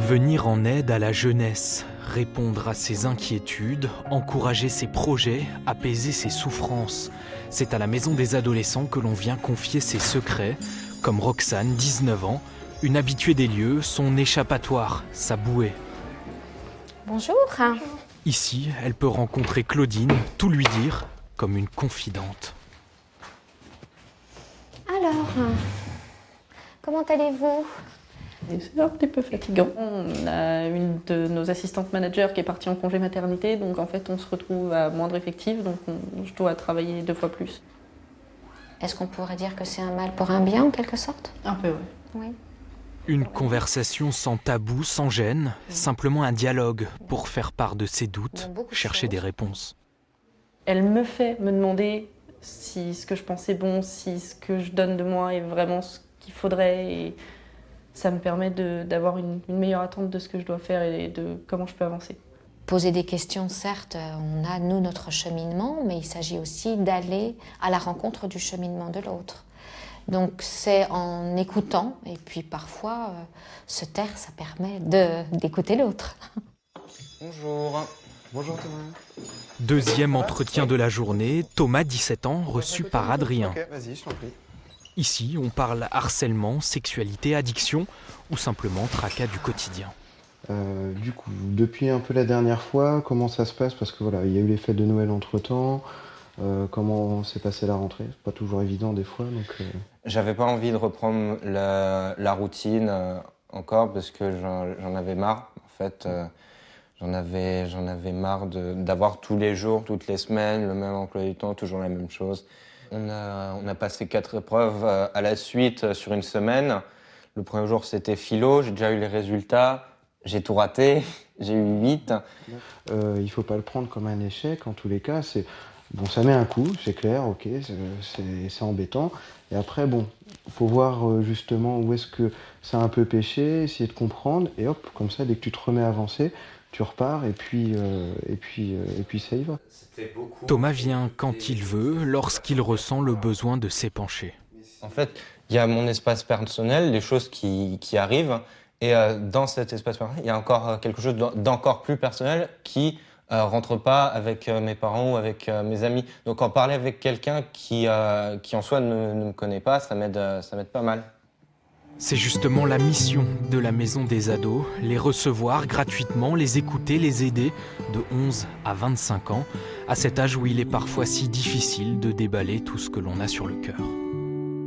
Venir en aide à la jeunesse, répondre à ses inquiétudes, encourager ses projets, apaiser ses souffrances. C'est à la maison des adolescents que l'on vient confier ses secrets, comme Roxane, 19 ans, une habituée des lieux, son échappatoire, sa bouée. Bonjour. Ici, elle peut rencontrer Claudine, tout lui dire, comme une confidente. Alors, comment allez-vous ? C'est un petit peu fatigant. On a une de nos assistantes managers qui est partie en congé maternité, donc en fait on se retrouve à moindre effectif, donc je dois travailler 2 fois plus. Est-ce qu'on pourrait dire que c'est un mal pour un bien en quelque sorte ? Un peu, oui. Oui. Une conversation sans tabou, sans gêne, simplement un dialogue pour faire part de ses doutes, chercher des réponses. Elle me fait me demander si ce que je pense est bon, si ce que je donne de moi est vraiment ce qu'il faudrait, et ça me permet d'avoir une meilleure attente de ce que je dois faire et de comment je peux avancer. Poser des questions, certes, on a nous notre cheminement, mais il s'agit aussi d'aller à la rencontre du cheminement de l'autre. Donc c'est en écoutant, et puis parfois se taire, ça permet d'écouter l'autre. Bonjour. Bonjour Thomas. Deuxième entretien de la journée, Thomas, 17 ans, reçu par Adrien. Ok, vas-y, je t'en prie. Ici, on parle harcèlement, sexualité, addiction ou simplement tracas du quotidien. Du coup, depuis un peu la dernière fois, comment ça se passe ? Parce que voilà, il y a eu les fêtes de Noël entre-temps. Comment s'est passée la rentrée ? C'est pas toujours évident des fois, donc... J'avais pas envie de reprendre la routine encore parce que j'en avais marre. En fait, j'en avais marre d'avoir tous les jours, toutes les semaines, le même emploi du temps, toujours la même chose. On a passé 4 épreuves à la suite sur une semaine. Le premier jour, c'était philo, j'ai déjà eu les résultats. J'ai tout raté, j'ai eu 8. Il faut pas le prendre comme un échec, en tous les cas. Bon, ça met un coup, c'est clair, ok, c'est embêtant. Et après, bon, faut voir justement où est-ce que ça a un peu péché, essayer de comprendre, et hop, comme ça, dès que tu te remets à avancer, tu repars, et puis ça y va. Thomas vient quand il veut, lorsqu'il ressent le besoin de s'épancher. En fait, il y a mon espace personnel, les choses qui arrivent, et dans cet espace personnel, il y a encore quelque chose d'encore plus personnel qui rentre pas avec mes parents ou avec mes amis. Donc en parler avec quelqu'un qui en soi ne me connaît pas, ça m'aide pas mal. C'est justement la mission de la Maison des Ados, les recevoir gratuitement, les écouter, les aider de 11 à 25 ans, à cet âge où il est parfois si difficile de déballer tout ce que l'on a sur le cœur.